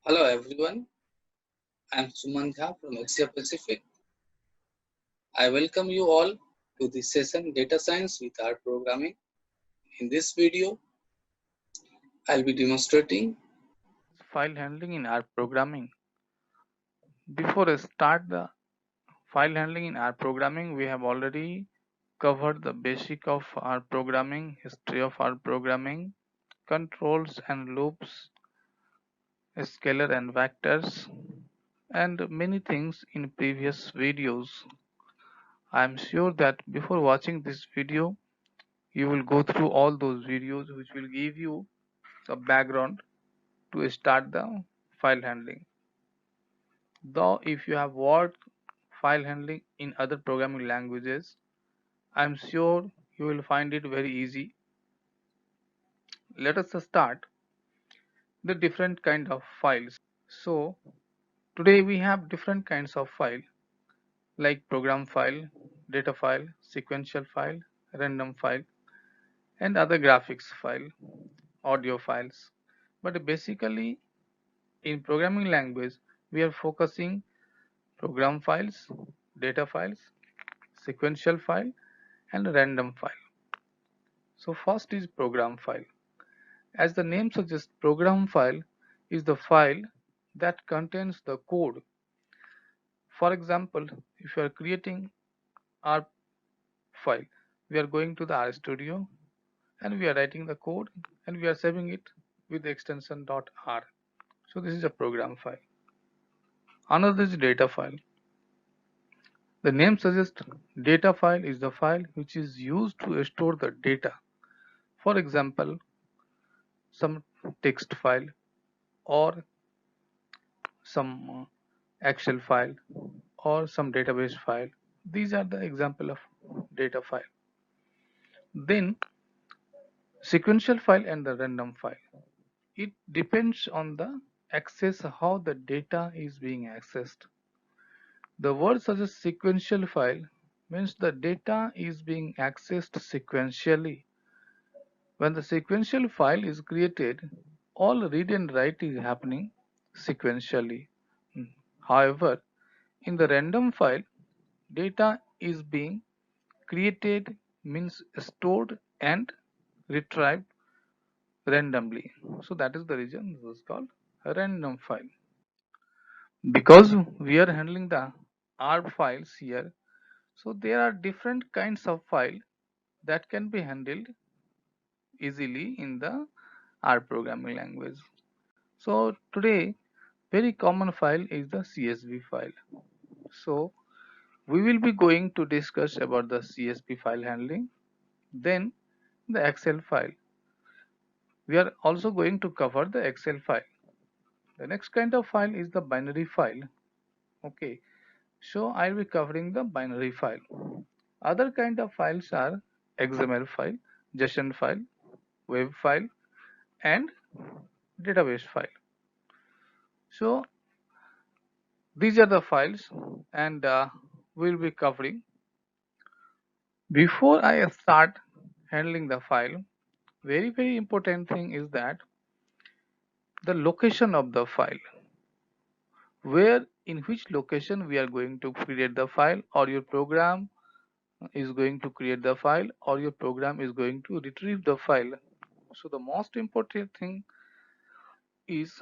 Hello everyone, I'm Suman Jha from Asia Pacific. I welcome you all to this session Data Science with R Programming. In this video, I'll be demonstrating File handling in R programming. Before I start the file handling in R programming, we have already covered the basic of R programming, history of R programming, controls and loops, scalar and vectors, and many things in previous videos. I am sure that before watching this video, you will go through all those videos which will give you the background to start the file handling. Though if you have worked file handling in other programming languages, I'm sure you will find it very easy. Let us start the different kind of files. So today we have different kinds of file like program file, data file, sequential file, random file, and other graphics file, audio files. But basically in programming language we are focusing program files, data files, sequential file, and random file. So first is program file. As the name suggests, program file is the file that contains the code. For example, if you are creating R file, we are going to the RStudio and we are writing the code and we are saving it with the extension .r. So this is a program file. Another is data file. The name suggests data file is the file which is used to store the data. For example, some text file or some Excel file or some database file. These are the example of data file. Then sequential file and the random file. It depends on the access, how the data is being accessed. The word suggests sequential file means the data is being accessed sequentially. When the sequential file is created, all read and write is happening sequentially. However, in the random file, data is being created means stored and retrieved randomly. So that is the reason this is called a random file. Because we are handling the R files here, so there are different kinds of file that can be handled easily in the R programming language. So today very common file is the CSV file. So we will be going to discuss about the CSV file handling, then the Excel file. We are also going to cover the Excel file. The next kind of file is the binary file. Okay, so I'll be covering the binary file. Other kind of files are XML file, JSON file, web file, and database file. So these are the files, and we'll be covering. Before I start handling the file, very important thing is that the location of the file, where in which location we are going to create the file, or your program is going to create the file, or your program is going to retrieve the file. So the most important thing is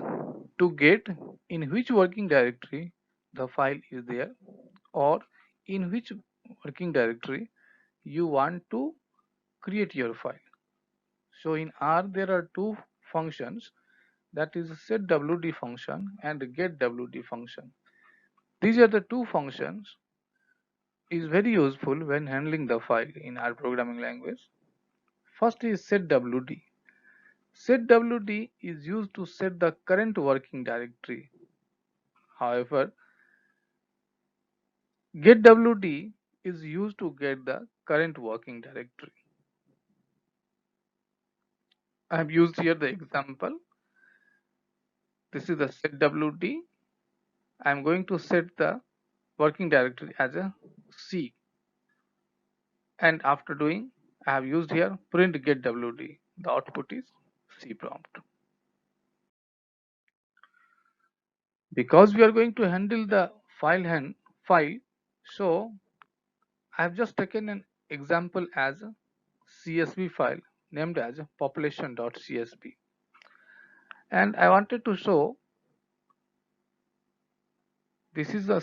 to get in which working directory the file is there, or in which working directory you want to create your file. So in R there are two functions, that is setwd function and getwd function. These are the two functions is very useful when handling the file in our programming language. First is setwd. Setwd is used to set the current working directory. However, getwd is used to get the current working directory. I have used here the example. This is the setwd. I am going to set the working directory as a C, and after doing I have used here print getwd. The output is C prompt. Because we are going to handle the file, so I have just taken an example as a CSV file named as population.csv, and I wanted to show this is a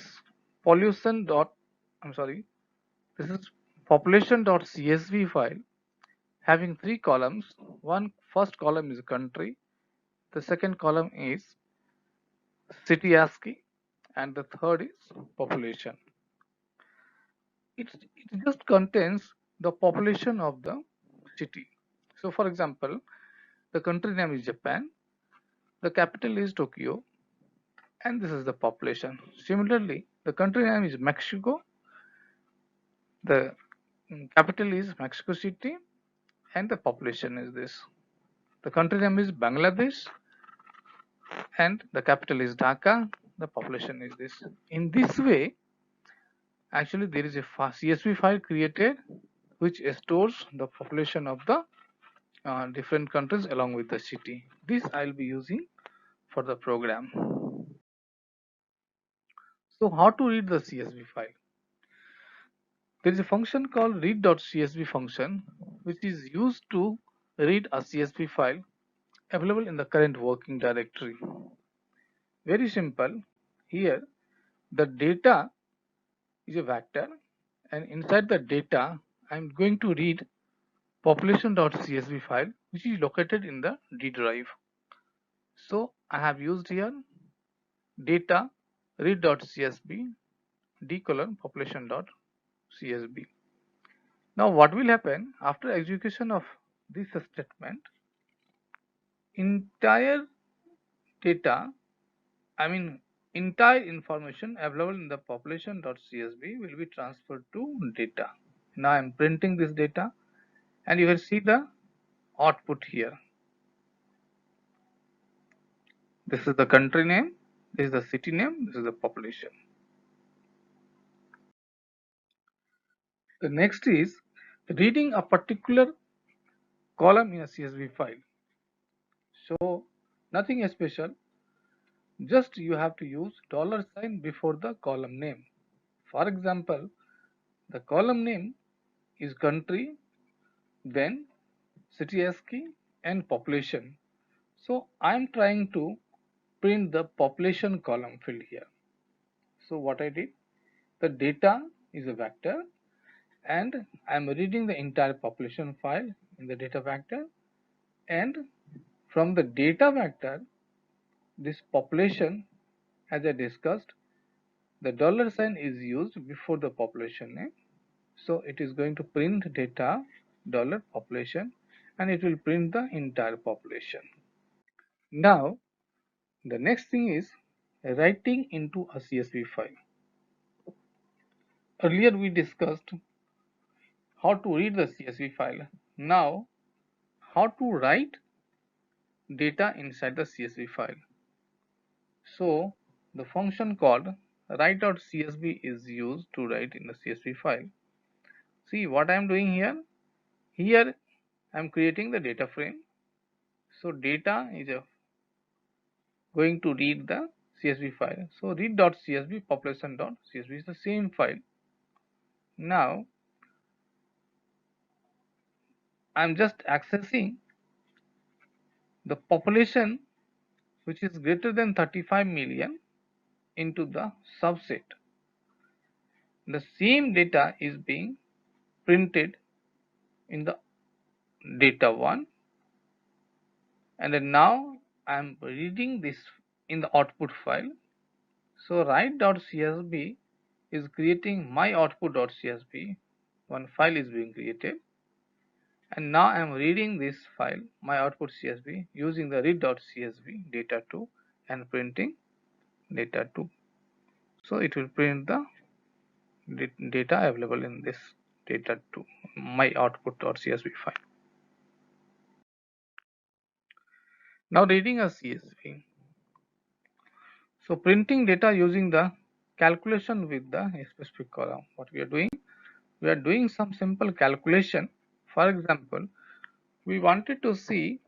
pollution dot I'm sorry this is population.csv file having three columns. First column is country, the second column is city ASCII, and the third is population. It just contains the population of the city. So for example, the country name is Japan, the capital is Tokyo, and this is the population. Similarly, the country name is Mexico, the capital is Mexico City, and the population is this. The country name is Bangladesh, and the capital is Dhaka, the population is this. In this way, actually there is a CSV file created which stores the population of the different countries along with the city. This I'll be using for the program. So how to read the CSV file? There is a function called read.csv function which is used to read a CSV file available in the current working directory. Very simple. Here the data is a vector, and inside the data I'm going to read population.csv file which is located in the D drive. So I have used here data read.csv d:population.csv. Now what will happen after execution of this statement? Entire data, entire information available in the population.csv will be transferred to data. Now I am printing this data, and you will see the output here. This is the country name, this is the city name, this is the population. The next is reading a particular column in a CSV file. So nothing special, just you have to use $sign before the column name. For example, the column name is country, then city ASCII and population. So I am trying to print the population column field here. So what I did, the data is a vector, and I am reading the entire population file in the data vector, and from the data vector, this population, as I discussed, the $sign is used before the population name. So it is going to print data $population, and it will print the entire population. Now the next thing is writing into a CSV file. Earlier we discussed how to read the CSV file. Now how to write data inside the CSV file. So the function called write.csv is used to write in the CSV file. See what I am doing here. Here I am creating the data frame. So data is going to read the CSV file. So read.csv population.csv is the same file. Now I am just accessing the population which is greater than 35 million into the subset. The same data is being printed in the data 1, and then now I am reading this in the output file. So write.csv is creating my output.csv. One file is being created, and now I am reading this file, my output CSV, using the read.csv data2 and printing data2. So it will print the data available in this data2, my output.csv file. Now reading a CSV. So printing data using the calculation with the specific column. What we are doing? We are doing some simple calculation. For example, we wanted to see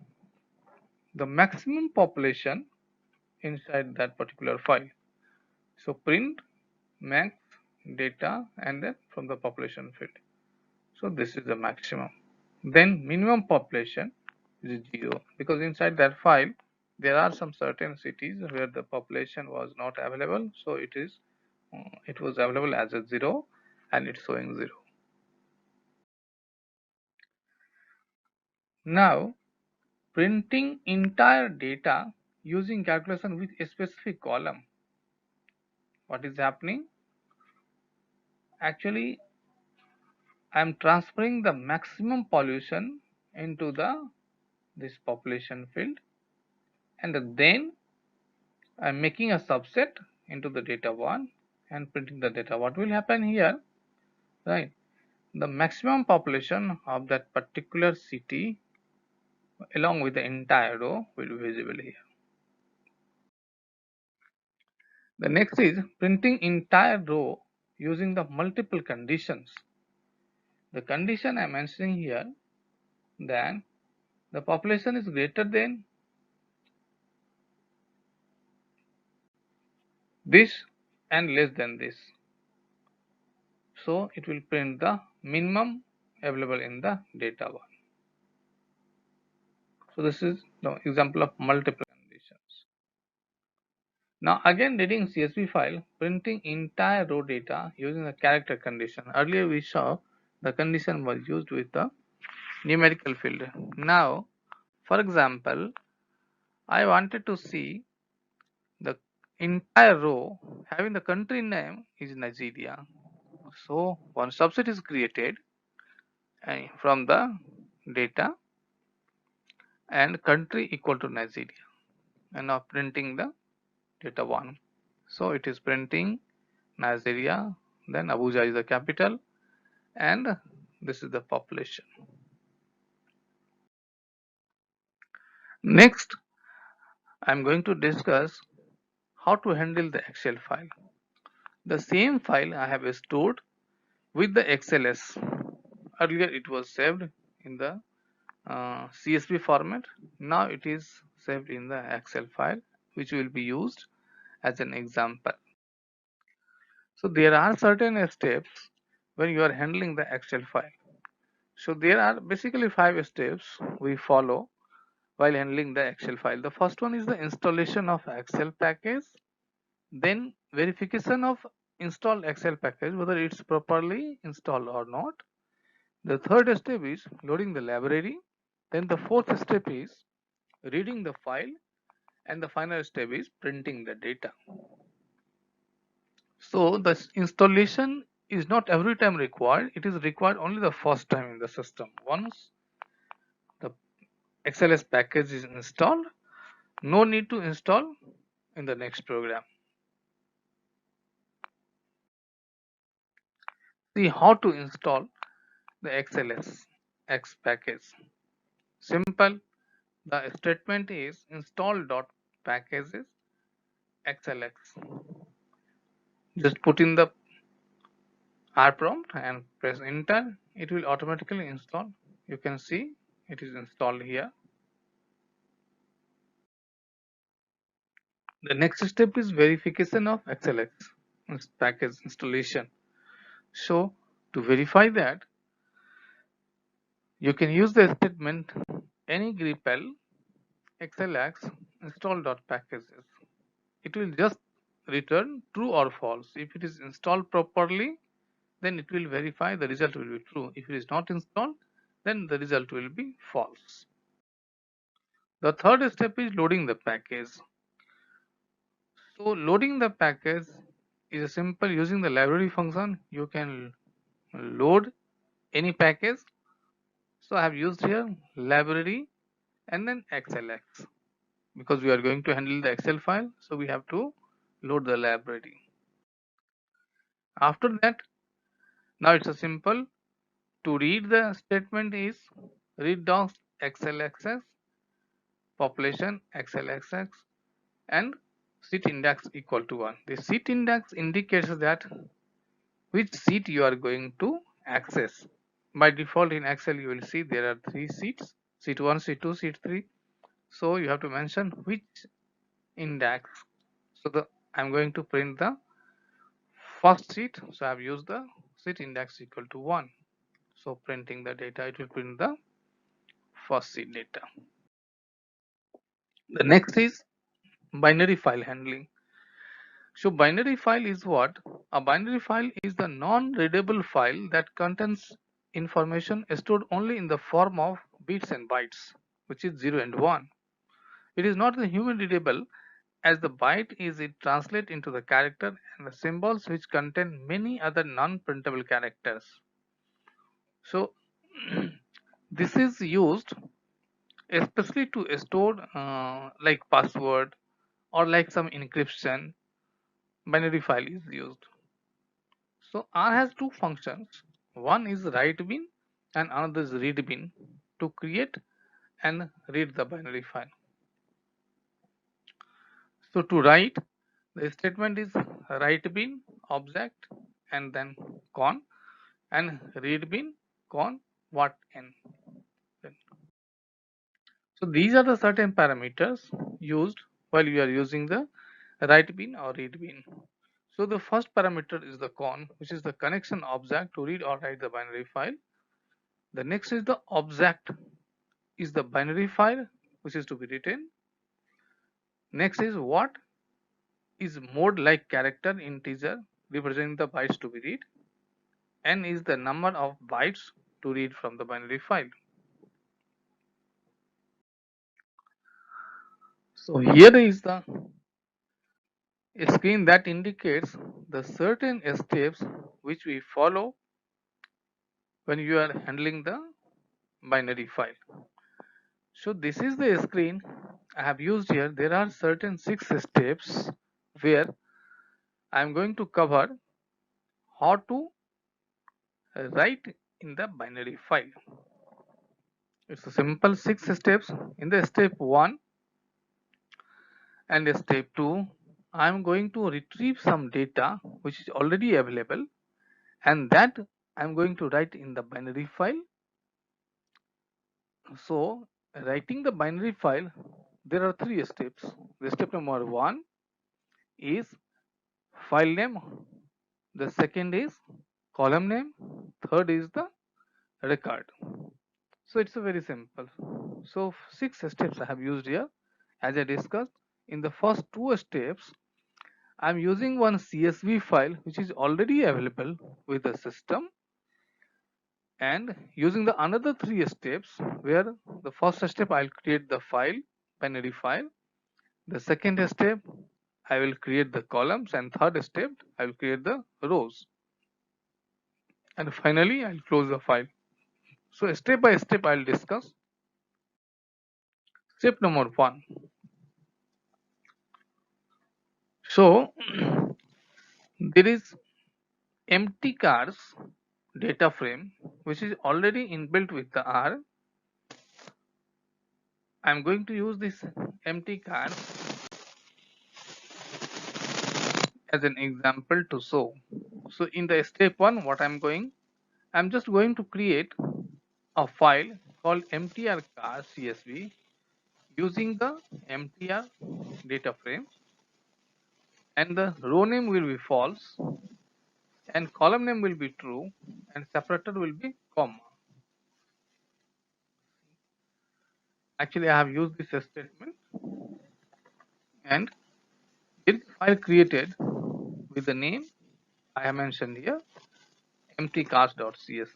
the maximum population inside that particular file. So print max data and then from the population field. So this is the maximum. Then minimum population is 0 because inside that file there are some certain cities where the population was not available. So it was available as a 0 and it's showing 0. Now printing entire data using calculation with a specific column. What is happening? Actually, I am transferring the maximum pollution into this population field, and then I am making a subset into the data 1 and printing the data. What will happen here? Right, the maximum population of that particular city along with the entire row will be visible here. The next is printing entire row using the multiple conditions. The condition I am mentioning here, that the population is greater than this and less than this. So it will print the minimum available in the data 1. So this is the example of multiple conditions. Now again reading CSV file, printing entire row data using the character condition. Earlier we saw the condition was used with the numerical field. Now for example, I wanted to see the entire row having the country name is Nigeria. So one subset is created from the data and country equal to Nigeria, and now printing the data 1. So it is printing Nigeria, then Abuja is the capital, and this is the population. Next, I am going to discuss how to handle the Excel file. The same file I have stored with the XLS. Earlier it was saved in the CSV format. Now it is saved in the Excel file, which will be used as an example. So there are certain steps when you are handling the Excel file. So there are basically 5 steps we follow while handling the Excel file. The first one is the installation of Excel package, then verification of installed Excel package, whether it's properly installed or not. The third step is loading the library. Then the fourth step is reading the file, and the final step is printing the data. So the installation is not every time required. It is required only the first time in the system. Once the XLS package is installed, no need to install in the next program. See how to install the XLS X package. Simple. The statement is install.packages XLX. Just put in the R prompt and press enter. It will automatically install. You can see it is installed here. The next step is verification of XLX package installation. So to verify that, you can use the statement any grepl xlx install.packages. It will just return true or false. If it is installed properly, then it will verify the result will be true. If it is not installed, then the result will be false. The third step is loading the package. So loading the package is a simple. Using the library function, you can load any package. So I have used here library and then xlx because we are going to handle the Excel file. So we have to load the library. After that, now it's a simple. To read the statement is read docs xlxx population xlxx and seat index equal to 1. The seat index indicates that which seat you are going to access. By default in Excel you will see there are 3 seats, seat 1, seat 2, seat 3. So you have to mention which index. So I'm going to print the first seat, so I have used the seat index equal to 1. So printing the data, it will print the first seat data. The next is binary file handling. So binary file is what? A binary file is the non-readable file that contains information stored only in the form of bits and bytes, which is 0 and 1. It is not the human readable, as the byte is it translate into the character and the symbols which contain many other non-printable characters. So this is used especially to store like password or like some encryption. Binary file is used. So R has two functions. One is write bin and another is read bin to create and read the binary file. So to write, the statement is write bin object and then con, and read bin con what n. So these are the certain parameters used while you are using the write bin or read bin. So the first parameter is the con, which is the connection object to read or write the binary file. The next is the object is the binary file which is to be written. Next is what is mode like character integer representing the bytes to be read. N is the number of bytes to read from the binary file. So here is the screen that indicates the certain steps which we follow when you are handling the binary file. So this is the screen I have used here. There are certain 6 steps where I am going to cover how to write in the binary file. It's a simple 6 steps. In the step 1 and step 2, I am going to retrieve some data which is already available, and that I am going to write in the binary file. So writing the binary file, there are 3 steps. The step number 1 is file name, the second is column name, third is the record. So it's a very simple. So 6 steps I have used here. As I discussed, in the first 2 steps I am using one CSV file which is already available with the system, and using the another 3 steps where the first step I'll create the file, binary file. The second step I will create the columns, and third step I will create the rows, and finally I'll close the file. So step by step I'll discuss. Step number 1. So there is empty cars data frame which is already inbuilt with the R. I'm going to use this empty cars as an example to show. So in the step 1, what I'm just going to create a file called mtr car csv using the mtr data frame, and the row name will be false and column name will be true and separator will be comma. Actually I have used this statement, and this file created with the name I have mentioned here, emptycars.csv.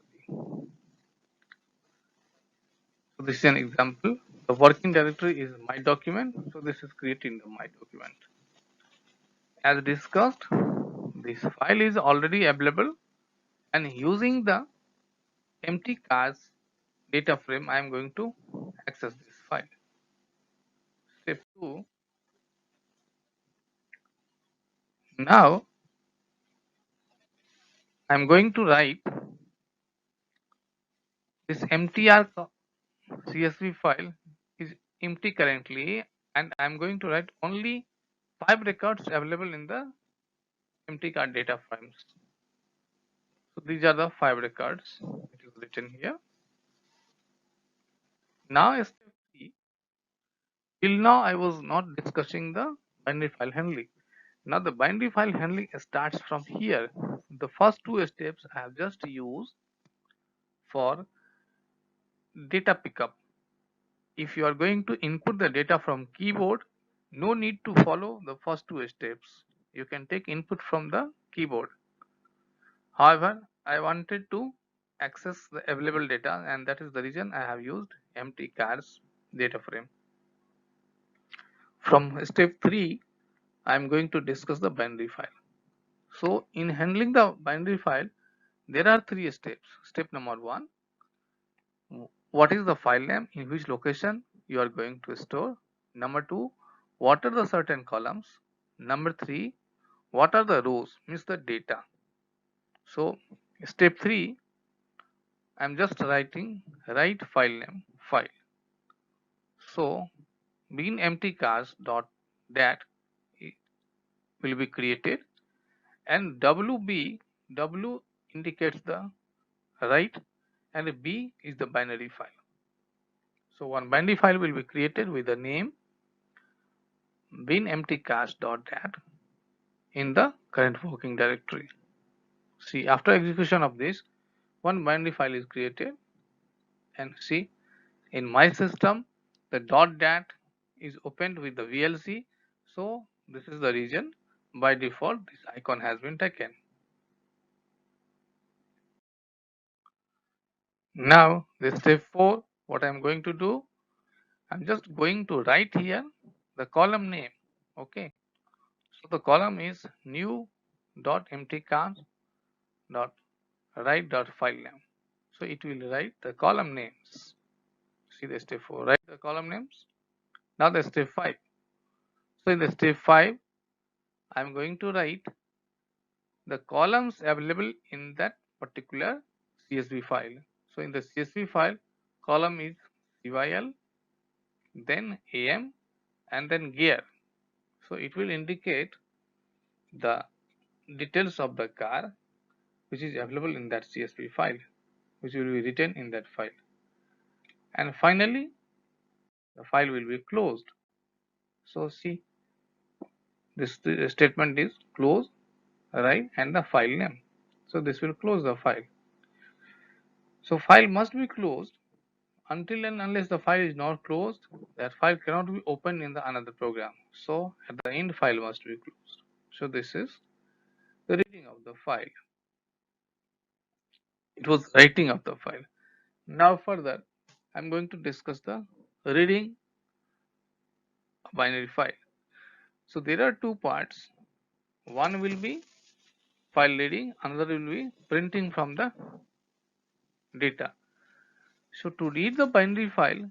So this is an example. The working directory is my document, so this is created in the my document. As discussed, this file is already available, and using the empty cars data frame I am going to access this file. Step 2. Now I am going to write this mtr csv file is empty currently, and I am going to write only 5 records available in the empty card data frames. So these are the 5 records. It is written here. Now step 3. Till now I was not discussing the binary file handling. Now the binary file handling starts from here. The first two steps I have just used for data pickup. If you are going to input the data from keyboard, no need to follow the first two steps. You can take input from the keyboard. However, I wanted to access the available data, and that is the reason I have used empty cars data frame. From step 3, I am going to discuss the binary file. So in handling the binary file, there are 3 steps. Step number 1, what is the file name, in which location you are going to store. Number 2, what are the certain columns. Number 3, what are the rows, means the data. So step 3, I am just writing write file name file. So begin empty cars dot dat will be created, and W indicates the write and B is the binary file. So one binary file will be created with the name bin empty cars.dat in the current working directory. See, after execution of this, one binary file is created, and see, in my system the .dat is opened with the VLC. So this is the reason by default this icon has been taken. Now this step 4, what I am going to do, I'm just going to write here the column name. Okay, so the column is new dot empty cars dot write dot file name. So it will write the column names. See the step 4, write the column names. Now the step 5. So in the step 5, I'm going to write the columns available in that particular CSV file. So in the CSV file, column is CYL, then AM, and then gear. So it will indicate the details of the car which is available in that CSV file, which will be written in that file. And finally, the file will be closed. So see, this statement is close, right, and the file name. So this will close the file. So file must be closed. Until and unless the file is not closed, that file cannot be opened in the another program. So at the end, file must be closed. So this is the reading of the file. It was writing of the file. Now further, I'm going to discuss the reading a binary file. So there are two parts. One will be file reading, another will be printing from the data. So to read the binary file,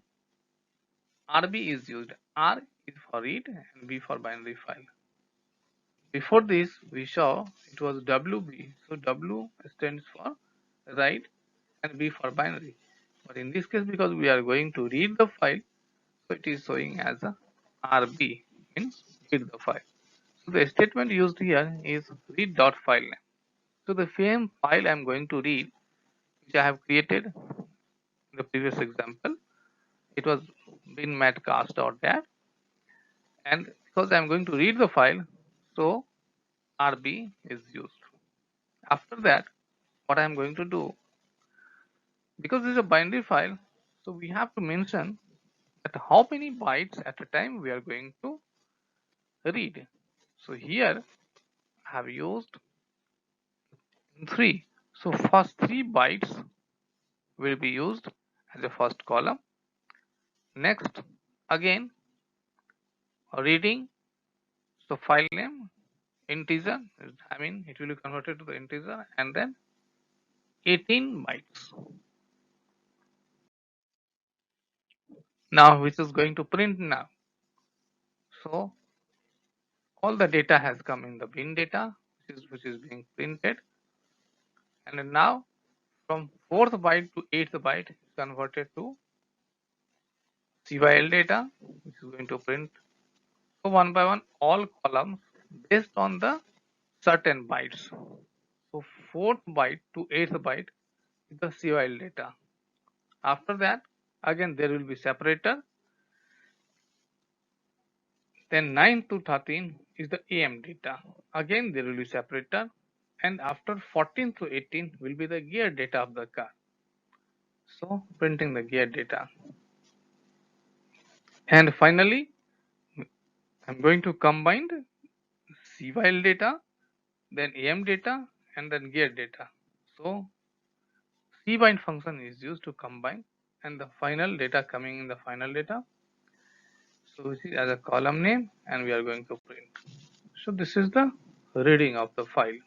RB is used. R is for read and B for binary file. Before this, we saw it was WB. So W stands for write and B for binary. But in this case, because we are going to read the file, so it is showing as a RB, means read the file. So the statement used here is read.file name. So the same file I am going to read, which I have created in the previous example. It was binmatcast.dat, and because I am going to read the file, so RB is used. After that, what I am going to do, because this is a binary file, so we have to mention that how many bytes at a time we are going to read. So here I have used 3. So first 3 bytes will be used as a first column. Next, again reading, so file name integer, I mean it will be converted to the integer, and then 18 bytes. Now which is going to print now. So all the data has come in the bin data, which is being printed, and now from 4th byte to 8th byte is converted to CYL data, which is going to print. So one by one all columns based on the certain bytes. So 4th byte to 8th byte is the CYL data. After that, again there will be separator. Then 9 to 13 is the AM data. Again there will be separator, and after 14 to 18 will be the gear data of the car. So printing the gear data. And finally I'm going to combine the CWHILE data, then AM data, and then gear data. So cbind function is used to combine, and the final data coming in the final data. So this is as a column name, and we are going to print. So this is the reading of the file.